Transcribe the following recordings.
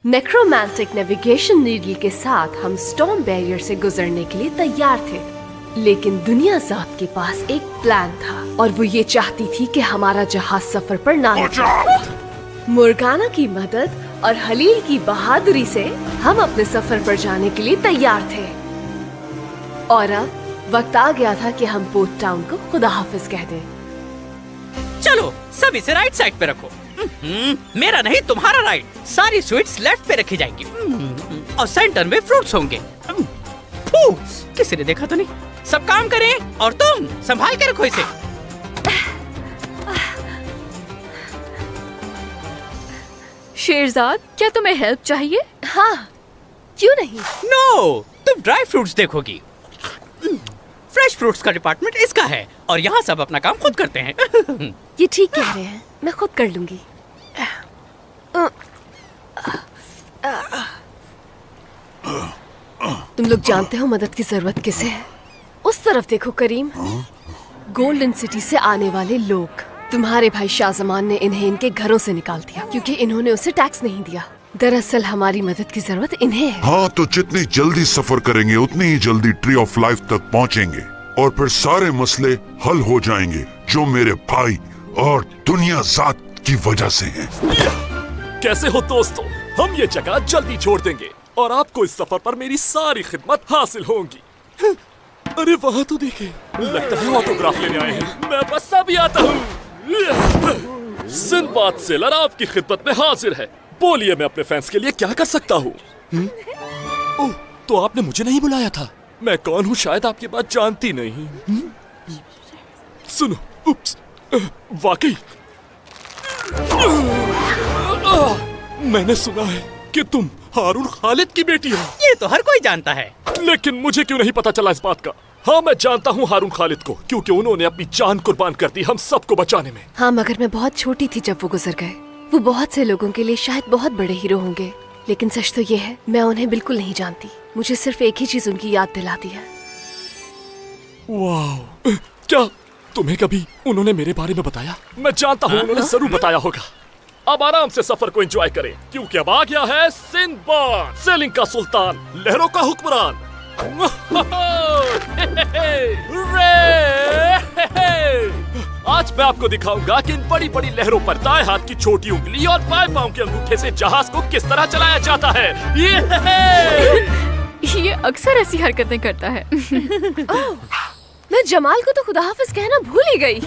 नेक्रोमैंटिक navigation needle के साथ हम स्टॉर्म बैरियर से गुजरने के लिए तैयार थे, लेकिन दुनिया ज़ात के पास एक प्लान था और वो ये चाहती थी कि हमारा जहाज सफर पर ना निकले। मुर्गाना की मदद और हलील की बहादुरी से हम अपने सफर पर जाने के लिए तैयार थे और अब वक्त आ गया था कि हम पोर्ट टाउन को खुदा हाफिज कह दें। चलो सब इसे राइट साइड पे रखो। मेरा नहीं तुम्हारा राइट। सारी स्वीट्स लेफ्ट पे रखी जाएंगी और सेंटर में फ्रूट्स होंगे। किसी ने देखा तो नहीं? सब काम करें और तुम संभाल के रखो इसे। शेरजाद, क्या तुम्हें हेल्प चाहिए? हाँ, क्यों नहीं? नो, तुम ड्राई फ्रूट्स देखोगी। फ्रेश फ्रूट्स का डिपार्टमेंट इसका है और यहाँ सब अपना काम खुद करते हैं। ये ठीक कह रहे हैं, मैं खुद कर लूंगी। तुम लोग जानते हो मदद की जरूरत किसे है? उस तरफ देखो करीम, गोल्डन सिटी से आने वाले लोग। तुम्हारे भाई शाहजमान ने इन्हें इनके घरों से निकाल दिया क्योंकि इन्होंने उसे टैक्स नहीं दिया। दरअसल हमारी मदद की जरूरत इन्हें है। हाँ, तो जितनी जल्दी सफर करेंगे उतनी ही जल्दी ट्री ऑफ लाइफ तक पहुँचेंगे और फिर सारे मसले हल हो जाएंगे जो मेरे भाई और दुनिया ज़ात की वजह से हैं। कैसे हो दोस्तों? हम ये जगह जल्दी छोड़ देंगे और आपको इस सफर पर मेरी सारी खिदमत हासिल होंगी। अरे वहाँ तो देखिए, लगता है ऑटोग्राफ लेने आए हैं। मैं बस अभी आता हूँ। सिंदबाद सेलर आपकी खिदमत में हाजिर है। बोलिए, मैं अपने फैंस के लिए क्या कर सकता हूँ? ओह, तो आपने मुझे नहीं बुलाया था। मैं कौन हूँ शायद आपकी बात जानती नहीं। सुनो, उप्स, वाकई मैंने सुना है कि तुम हारून खालिद की बेटी हो। ये तो हर कोई जानता है, लेकिन मुझे क्यों नहीं पता चला इस बात का? हाँ, मैं जानता हूँ हारून खालिद को क्योंकि उन्होंने अपनी जान कुर्बान कर दी हम सबको बचाने में। हाँ, मगर मैं बहुत छोटी थी जब वो गुजर गए। वो बहुत से लोगों के लिए शायद बहुत बड़े हीरो होंगे, लेकिन सच तो ये है मैं उन्हें बिल्कुल नहीं जानती। मुझे सिर्फ एक ही चीज उनकी याद दिलाती है। वाह, क्या तुम्हें कभी उन्होंने मेरे बारे में बताया? मैं जानता हूँ उन्होंने जरूर बताया होगा। अब आराम से सफर को एंजॉय करें क्योंकि अब आ गया है सिंदबाद, सेलिंग का सुल्तान, लहरों का हुक्मरान। आज मैं आपको दिखाऊंगा कि इन बड़ी बड़ी लहरों पर दाएं हाथ की छोटी उंगली और बाएं पांव के अंगूठे से जहाज को किस तरह चलाया जाता है। ये अक्सर ऐसी हरकतें करता है। मैं जमाल को तो खुदा हाफिज कहना भूल ही गई।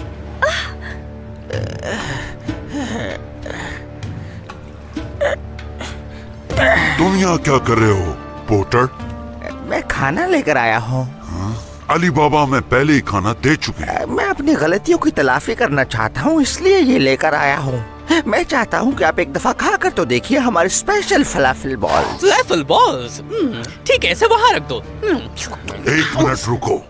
तुम यहाँ क्या कर रहे हो पोर्टर? मैं खाना लेकर आया हूँ। अली बाबा में पहले ही खाना दे चुके हैं। मैं अपनी गलतियों की तलाफी करना चाहता हूँ, इसलिए ये लेकर आया हूँ। मैं चाहता हूँ कि आप एक दफा खा कर तो देखिए हमारे स्पेशल फलाफल बॉल्स। फलाफल बॉल्स? ठीक है, इसे वहाँ रख दो। एक मिनट रुको,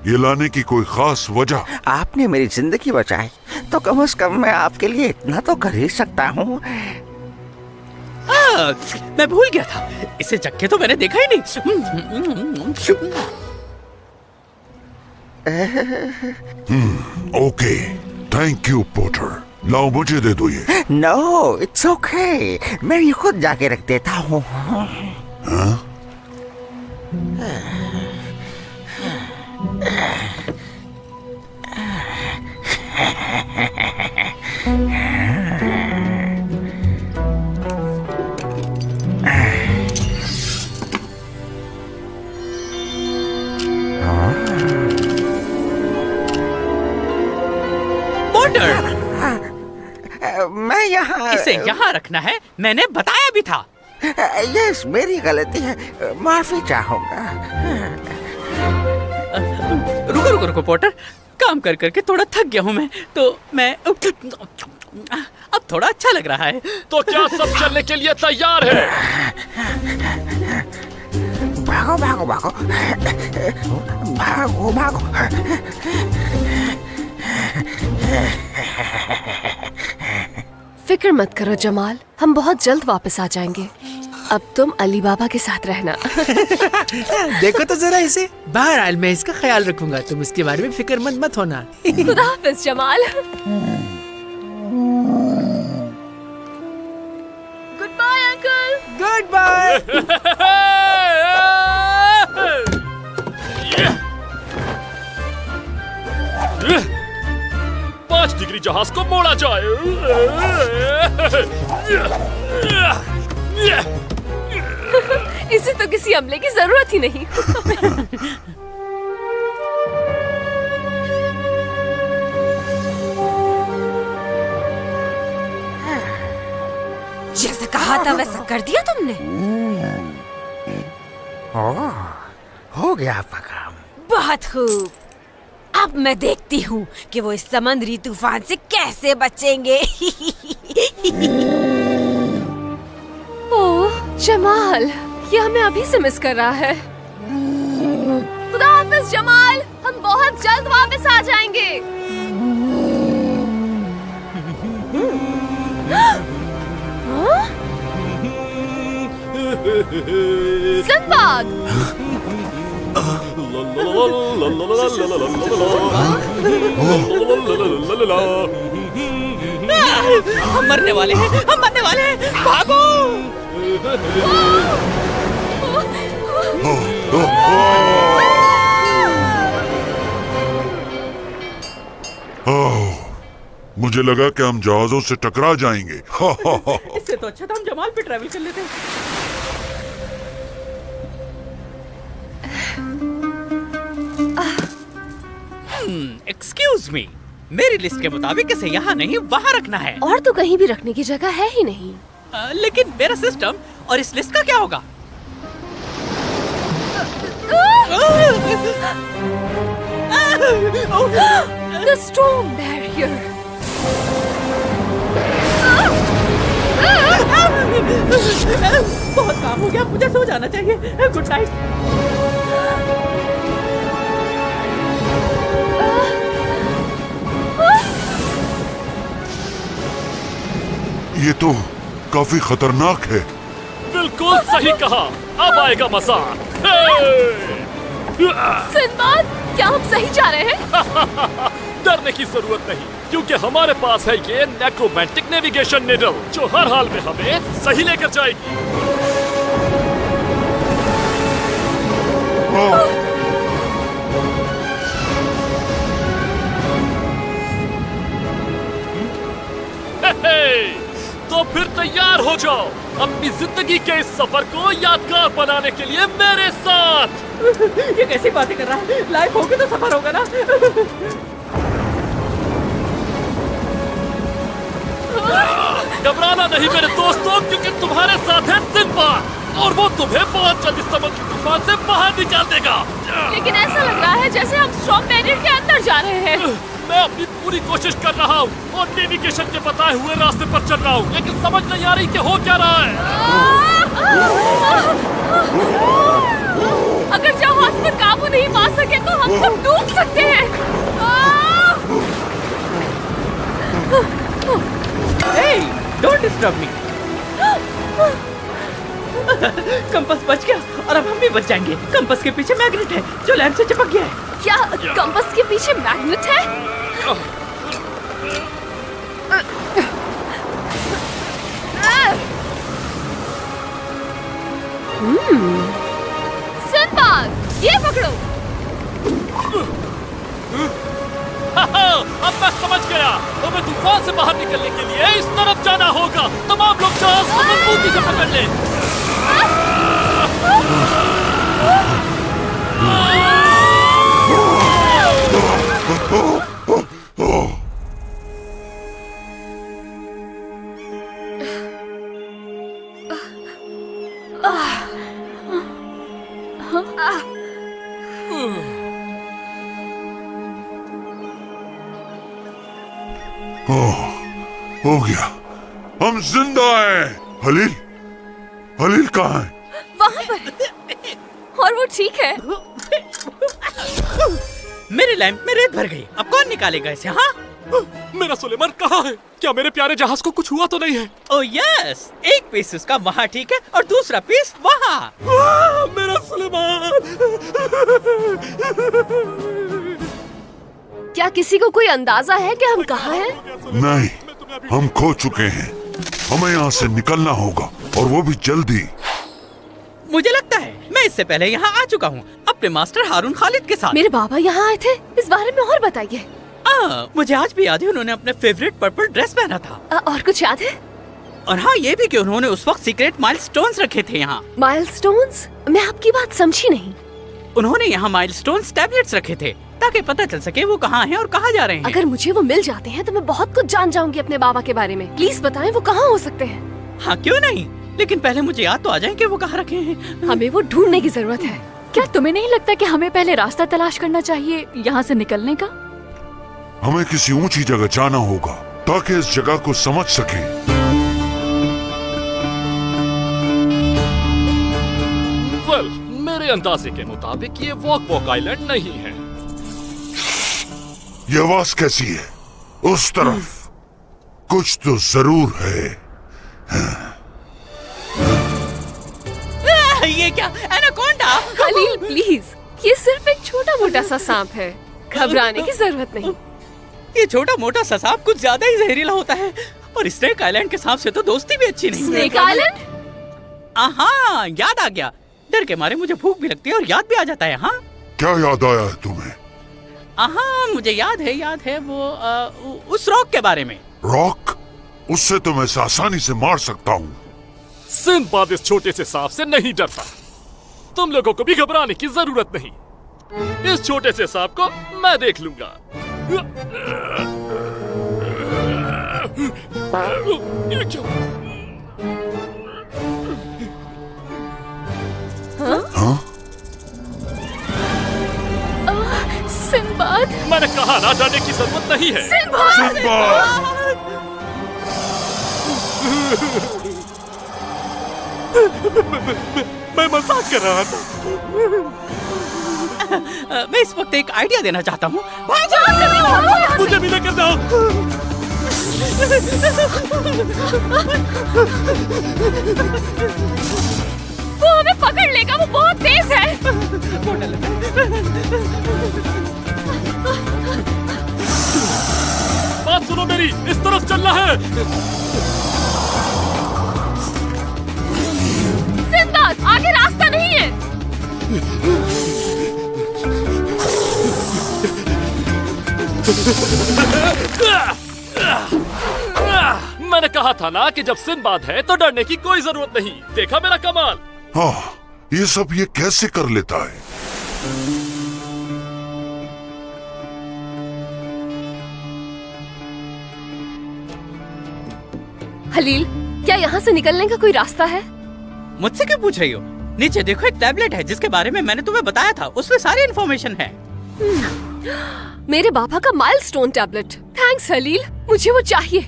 ये लाने की कोई खास वजह? आपने मेरी जिंदगी बचाई तो कम से कम मैं आपके लिए इतना तो कर ही सकता हूँ। मैं भूल गया था, इसे चक्के तो मैंने देखा ही नहीं। Okay, thank you porter. लाओ मुझे दे दो ये। नो, इट्स ओके, मैं ये खुद जाके रख देता हूँ। मैं यहाँ इसे यहाँ रखना है, मैंने बताया भी था। यस, मेरी गलती है, माफी चाहूंगा। रुको रुको रुको पोर्टर, काम कर करके थोड़ा थक गया हूँ मैं, तो मैं अब थोड़ा अच्छा लग रहा है। तो क्या सब चलने के लिए तैयार है? भागो भागो भागो भागो भागो। फिक्र मत करो जमाल, हम बहुत जल्द वापस आ जाएंगे। अब तुम अली बाबा के साथ रहना। देखो तो जरा इसे। बहरहाल मैं इसका ख्याल रखूंगा, तुम इसके बारे में फिक्रमंद मत होना। खुदा हाफिज Jamal. Good bye uncle. Good good bye. 5 degree जहाज को मोड़ा जाए। इसे तो किसी अमले की जरूरत ही नहीं। जैसा कहा था वैसा कर दिया तुमने। हो गया आपका काम। बहुत खूब। अब मैं देखती हूँ कि वो इस समुद्री तूफान से कैसे बचेंगे। ओह जमाल, ये हमें अभी से मिस कर रहा है। खुदा हाफिज जमाल, हम बहुत जल्द वापस आ जाएंगे। हाँ? सिंबाद! हम मरने वाले हैं, हम मरने वाले हैं, भागो! मुझे लगा कि हम जहाजों से टकरा जाएंगे। इससे तो अच्छा था हम जमाल पे ट्रैवल कर लेते। एक्सक्यूज मी, मेरी लिस्ट के मुताबिक इसे यहाँ नहीं वहाँ रखना है। और तो कहीं भी रखने की जगह है ही नहीं। लेकिन मेरा सिस्टम और इस लिस्ट का क्या होगा? The storm barrier. बहुत काम हो गया, मुझे सो जाना चाहिए। Good night. ये तो काफी खतरनाक है। बिल्कुल सही कहा। अब आएगा मजा। सिंबाद, क्या हम सही जा रहे हैं? डरने की जरूरत नहीं, क्योंकि हमारे पास है ये नेक्रोमैंटिक नेविगेशन निडल, जो हर हाल में हमें सही लेकर जाएगी। तो फिर तैयार हो जाओ अपनी जिंदगी के इस सफर को यादगार बनाने के लिए मेरे साथ। ये कैसी बातें कर रहा है? लाइफ होगी तो सफर होगा ना। घबराना नहीं मेरे दोस्तों, क्योंकि तुम्हारे साथ है सिंबाद और वो तुम्हें बहुत जल्दी समुद्र तूफान से बाहर निकाल देगा। लेकिन ऐसा लग रहा है जैसे हम स्टॉर्म बैरियर के अंदर जा रहे हैं। मैं अपनी पूरी कोशिश कर रहा हूँ और नेविगेशन के बताए हुए रास्ते पर चल रहा हूँ, लेकिन समझ नहीं आ रही कि हो क्या रहा है। अगर जहाज पर काबू नहीं पा सके तो हम सब डूब सकते हैं। Hey, don't disturb me. Compass बच गया और अब हम भी बच जाएंगे। कंपास के पीछे मैग्नेट है जो लैंप से चिपक गया है। क्या कंपास के पीछे मैग्नेट है? सिंबाद, ये पकड़ो। अब मैं समझ गया, हमें तूफान से बाहर निकलने के लिए इस तरफ जाना होगा। तमाम लोग जहाज को मजबूती से पकड़ लें। हो गया, हम जिंदा हैं। हलील, हलील कहाँ है? वहाँ पर। और वो ठीक है। मेरे लैंप में रेत भर गई, अब कौन निकालेगा इसे? हाँ, मेरा सुलेमान कहाँ है? क्या मेरे प्यारे जहाज को कुछ हुआ तो नहीं है? ओह यस, एक पीस उसका वहाँ ठीक है और दूसरा पीस वहाँ। मेरा सुलेमान। क्या किसी को कोई अंदाजा है कि हम कहाँ हैं? नहीं, हम खो चुके हैं। हमें यहाँ से निकलना होगा और वो भी जल्दी। मुझे लगता है मैं इससे पहले यहाँ आ चुका हूँ अपने मास्टर हारून खालिद के साथ। मेरे बाबा यहाँ आए थे, इस बारे में और बताइए। मुझे आज भी याद है उन्होंने अपने फेवरेट पर्पल ड्रेस पहना था। और कुछ याद है? और हाँ, ये भी कि उन्होंने उस वक्त सीक्रेट माइलस्टोन्स रखे थे यहाँ। माइलस्टोन्स? मैं आपकी बात समझी नहीं। उन्होंने यहाँ माइलस्टोन्स टैबलेट्स रखे थे ताकि पता चल सके वो कहाँ हैं और कहाँ जा रहे हैं। अगर मुझे वो मिल जाते हैं तो मैं बहुत कुछ जान जाऊंगी अपने बाबा के बारे में। प्लीज बताएं वो कहाँ हो सकते हैं। हाँ, क्यों नहीं, लेकिन पहले मुझे याद तो आ जाए कि वो कहाँ रखे हैं। हमें वो ढूंढने की जरूरत है। क्या तुम्हें नहीं लगता कि हमें पहले रास्ता तलाश करना चाहिए यहाँ से निकलने का? हमें किसी ऊंची जगह जाना होगा ताकि इस जगह को समझ सकें। वेल, मेरे अंदाजे के मुताबिक ये वॉक आइलैंड नहीं है। ये आवाज कैसी है? उस तरफ कुछ तो जरूर है। ये क्या, एनाकोंडा? खलील प्लीज, ये सिर्फ एक छोटा मोटा सा सांप है, घबराने की जरूरत नहीं। ये छोटा मोटा सा सांप कुछ ज्यादा ही जहरीला होता है और स्नेक आइलैंड के सांप से तो दोस्ती भी अच्छी नहीं। Snake island? हाँ, याद आ गया। डर के मारे मुझे भूख भी लगती है और याद भी आ जाता है। हाँ, क्या याद आया है तुम्हें? हाँ, मुझे याद है वो उस रॉक के बारे में। रॉक? उससे तो मैं इसे आसानी से मार सकता हूँ। सिंदबाद इस छोटे से सांप से नहीं डरता। तुम लोगों को भी घबराने की जरूरत नहीं। इस छोटे से सांप को मैं देख लूंगा। ये क्या? हाँ? सिंबाद! मैंने कहा ना, डरने की जरूरत नहीं है। सिंबाद! मैं मजाक कर रहा था। मैं इस वक्त एक आइडिया देना चाहता हूँ। मुझे भी लेकर जाओ। वो हमें पकड़ लेगा, वो बहुत तेज है। बात सुनो मेरी, इस तरफ चलना है। सिंबाद, आगे रास्ता नहीं है। मैंने कहा था ना कि जब सिंबाद है तो डरने की कोई जरूरत नहीं। देखा मेरा कमाल? हाँ, ये सब ये कैसे कर लेता है? खलील, क्या यहाँ से निकलने का कोई रास्ता है? मुझसे क्यों पूछ रही हो? नीचे देखो, एक टैबलेट है जिसके बारे में मैंने तुम्हें बताया था। उसमें सारी इन्फॉर्मेशन है। मेरे बाबा का माइलस्टोन टैबलेट। थैंक्स खलील, मुझे वो चाहिए।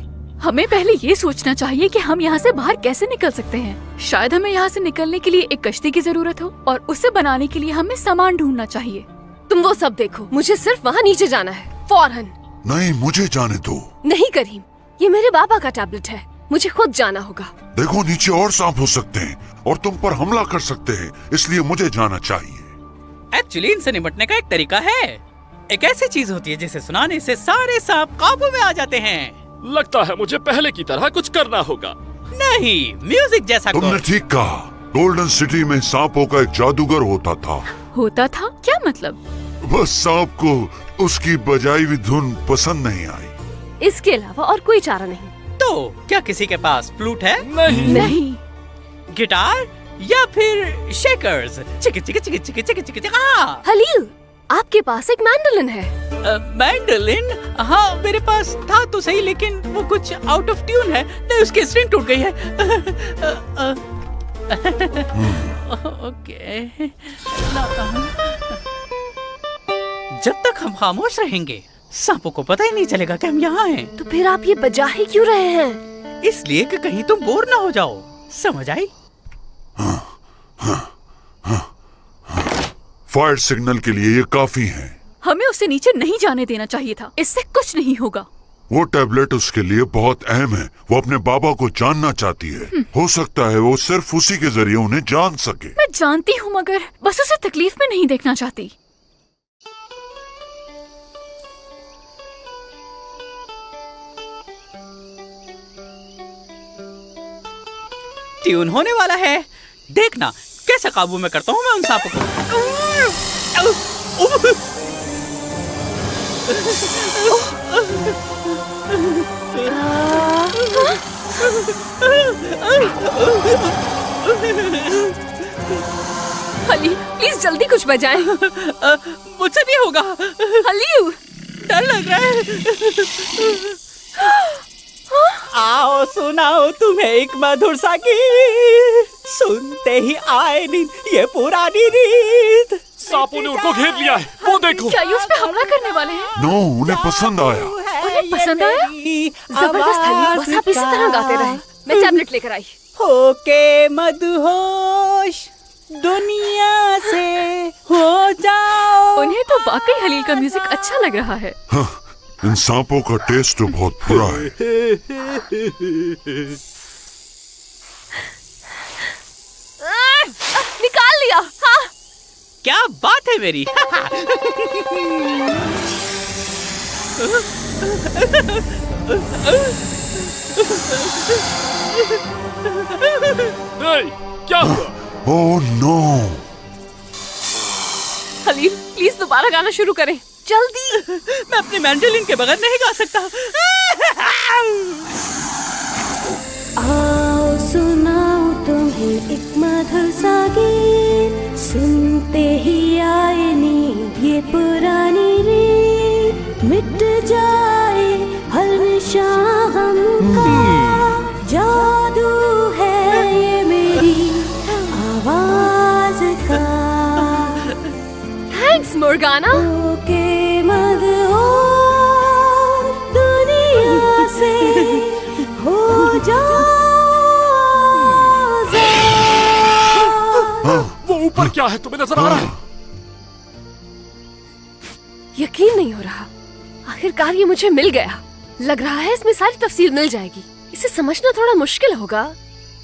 हमें पहले ये सोचना चाहिए कि हम यहाँ से बाहर कैसे निकल सकते हैं। शायद हमें यहाँ से निकलने के लिए एक कश्ती की जरूरत हो और उसे बनाने के लिए हमें सामान ढूंढना चाहिए। तुम वो सब देखो, मुझे सिर्फ वहाँ नीचे जाना है, फौरन। नहीं, मुझे जाने दो। नहीं करीम, ये मेरे बाबा का टैबलेट है, मुझे खुद जाना होगा। देखो, नीचे और सांप हो सकते हैं और तुम पर हमला कर सकते हैं, इसलिए मुझे जाना चाहिए। एक्चुअली इनसे निपटने का एक तरीका है। एक ऐसी चीज होती है जिसे सुनाने से सारे सांप काबू में आ जाते हैं। लगता है मुझे पहले की तरह कुछ करना होगा। नहीं, म्यूजिक जैसा तुमने कुछ। ठीक कहा। गोल्डन सिटी में सांपों का एक जादूगर होता था। होता था? क्या मतलब? बस सांप को उसकी बजाई हुई धुन पसंद नहीं आई। इसके अलावा और कोई चारा नहीं। तो क्या किसी के पास फ्लूट है? नहीं। गिटार या फिर शेकर्स? चिक चिक चिक चिक चिक चिक चिक। हाँ, खलील, आपके पास एक मैंडोलिन है। मैंडोलिन? हाँ, मेरे पास था तो सही, लेकिन वो कुछ आउट ऑफ ट्यून है। नहीं, उसकी स्ट्रिंग टूट गई है। ओके। जब तक हम खामोश रहेंगे सांपों को पता ही नहीं चलेगा कि हम यहाँ हैं। तो फिर आप ये बजा ही क्यों रहे हैं? इसलिए कि कहीं तुम बोर ना हो जाओ। समझ आई? फायर सिग्नल के लिए ये काफी है। हमें उसे नीचे नहीं जाने देना चाहिए था, इससे कुछ नहीं होगा। वो टैबलेट उसके लिए बहुत अहम है। वो अपने बाबा को जानना चाहती है। हो सकता है वो सिर्फ उसी के जरिए उन्हें जान सके। मैं जानती हूँ, मगर बस उसे तकलीफ में नहीं देखना चाहती। ट्यून होने वाला है, देखना कैसे काबू में करता हूँ मैं उन सांपों को। हली, प्लीज जल्दी कुछ बजाएं। मुझसे नहीं होगा। हली, डर लग रहा है। आओ सुनाओ तुम्हें एक मधुर सा गीत, सुनते ही आए नींद ये पुरानी रीत। सांपों ने उनको घेर लिया है, वो देखो। क्या ये उस पे हमला करने वाले हैं? नो, उन्हें पसंद आया। उन्हें पसंद आया? जबरदस्त हली, बस आप इसी तरह गाते रहे। मैं टैबलेट लेकर आई। होके मदहोश दुनिया से हो जाओ। उन्हें तो वाकई हलील का म्यूजिक अच्छा लग रहा है। हाँ, इन सांपों का टेस्ट तो बहुत बुरा है। निकाल लिया। हाँ। क्या बात है मेरी। क्या हुआ? Oh no. हलील, प्लीज दोबारा गाना शुरू करें, जल्दी। मैं अपनी मैंडोलिन के बगैर नहीं गा सकता। आओ सुनाओ तुम्हें एक मधुर सा गीत, सुनते ही आए नींद ये पुरानी रीत, मिट जाए हर निशान गम का, जादू है ये मेरी आवाज का। थैंक्स मोर्गाना। होके मदहोश दुनिया से हो जाओ। वो ऊपर क्या है, तुम्हें नजर आ रहा है? यकीन नहीं हो रहा, आखिरकार ये मुझे मिल गया। लग रहा है इसमें सारी तफसील मिल जाएगी। इसे समझना थोड़ा मुश्किल होगा,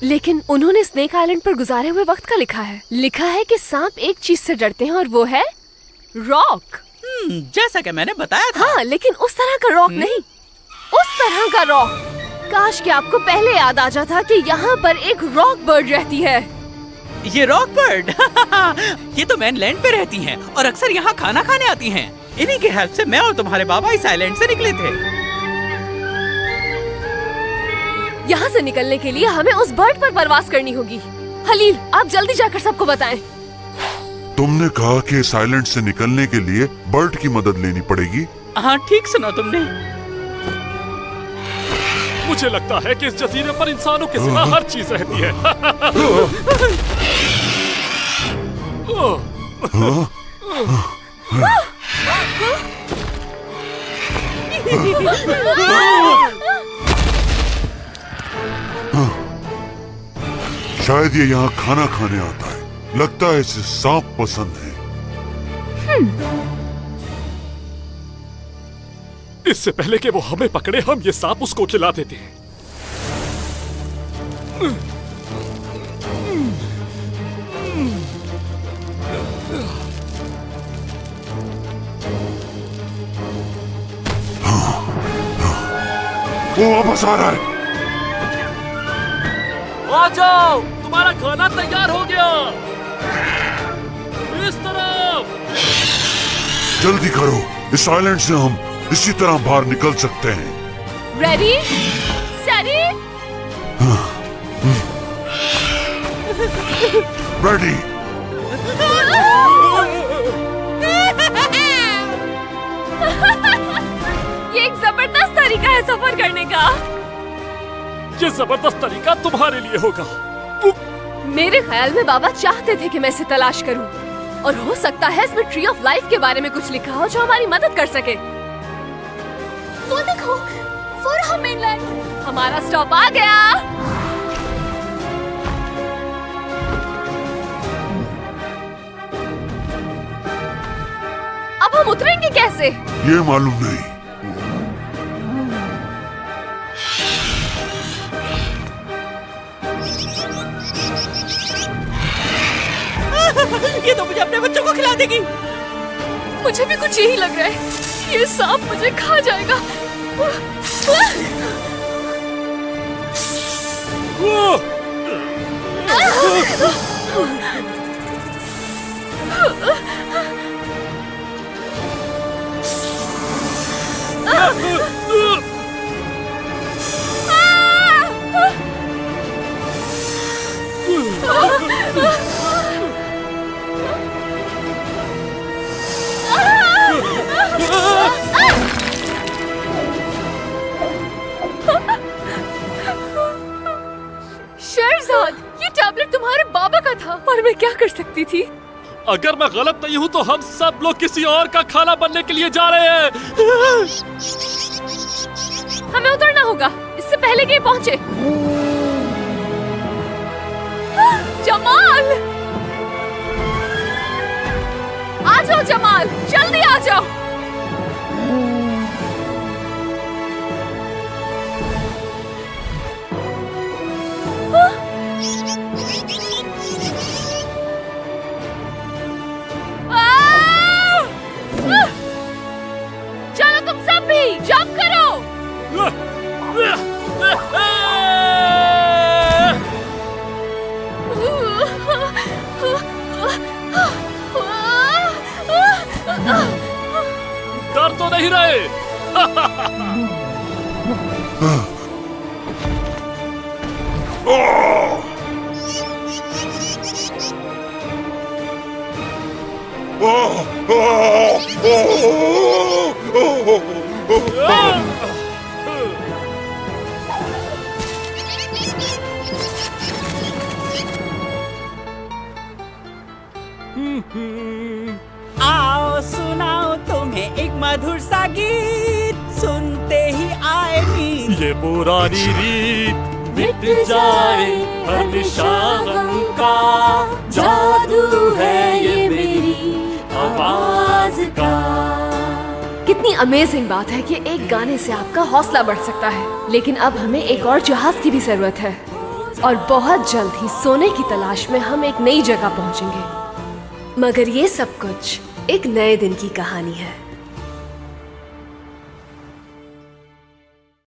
लेकिन उन्होंने स्नेक आइलैंड पर गुजारे हुए वक्त का लिखा है। लिखा है कि सांप एक चीज से डरते हैं और वो है रॉक। जैसा कि मैंने बताया था। हाँ, लेकिन उस तरह का रॉक नहीं, उस तरह का रॉक। काश कि आपको पहले याद आ जाता कि यहाँ पर एक रॉक बर्ड रहती है। ये रॉक बर्ड। ये तो मेनलैंड पे रहती हैं और अक्सर यहाँ खाना खाने आती हैं। इन्हीं की हेल्प से मैं और तुम्हारे बाबा इस आइलैंड से निकले थे। यहाँ से निकलने के लिए हमें उस बर्ड पर परवास करनी होगी। हलील, आप जल्दी जाकर सबको बताएं। तुमने कहा कि इस आइलैंड से निकलने के लिए बर्ड की मदद लेनी पड़ेगी। हाँ, ठीक सुना तुमने। मुझे लगता है कि इस जजीरे पर इंसानों के सिवा हर चीज रहती है। शायद ये यहाँ खाना खाने आता है। लगता है इसे सांप पसंद है। इससे पहले कि वो हमें पकड़े, हम ये सांप उसको खिला देते हैं। वो वापस आ रहा है। आ जाओ, तुम्हारा खाना तैयार हो गया। इस तरफ। जल्दी करो, इस आइलैंड से हम इसी तरह बाहर निकल सकते हैं। Ready, steady, ready. ये एक जबरदस्त तरीका है सफर करने का। ये जबरदस्त तरीका तुम्हारे लिए होगा। मेरे ख्याल में बाबा चाहते थे कि मैं इसे तलाश करूं, और हो सकता है इसमें ट्री ऑफ लाइफ के बारे में कुछ लिखा हो जो हमारी मदद कर सके। वो देखो, वो रहा मेनलैंड। हमारा स्टॉप आ गया। अब हम उतरेंगे कैसे? ये मालूम नहीं। ये तो मुझे अपने बच्चों को खिला देगी। मुझे भी कुछ यही लग रहा है। ये सांप मुझे खा जाएगा। शेरजाद, ये टैबलेट तुम्हारे बाबा का था और मैं क्या कर सकती थी? अगर मैं गलत नहीं हूँ तो हम सब लोग किसी और का खाना बनने के लिए जा रहे हैं। हमें उतरना होगा इससे पहले कि ये पहुंचे। जमाल, आ जाओ जमाल, जल्दी आ जाओ। चलो तुम सब भी जंप करो। डर तो नहीं रहे। आओ सुनाओ तुम्हें एक मधुर सा गीत, सुनते ही आए नींद। ये पुरानी रीत मिट जाए हर निशान का, जादू है ये मेरी आवाज का। कितनी अमेजिंग बात है कि एक गाने से आपका हौसला बढ़ सकता है। लेकिन अब हमें एक और जहाज की भी जरूरत है और बहुत जल्द ही सोने की तलाश में हम एक नई जगह पहुंचेंगे। मगर ये सब कुछ एक नए दिन की कहानी है।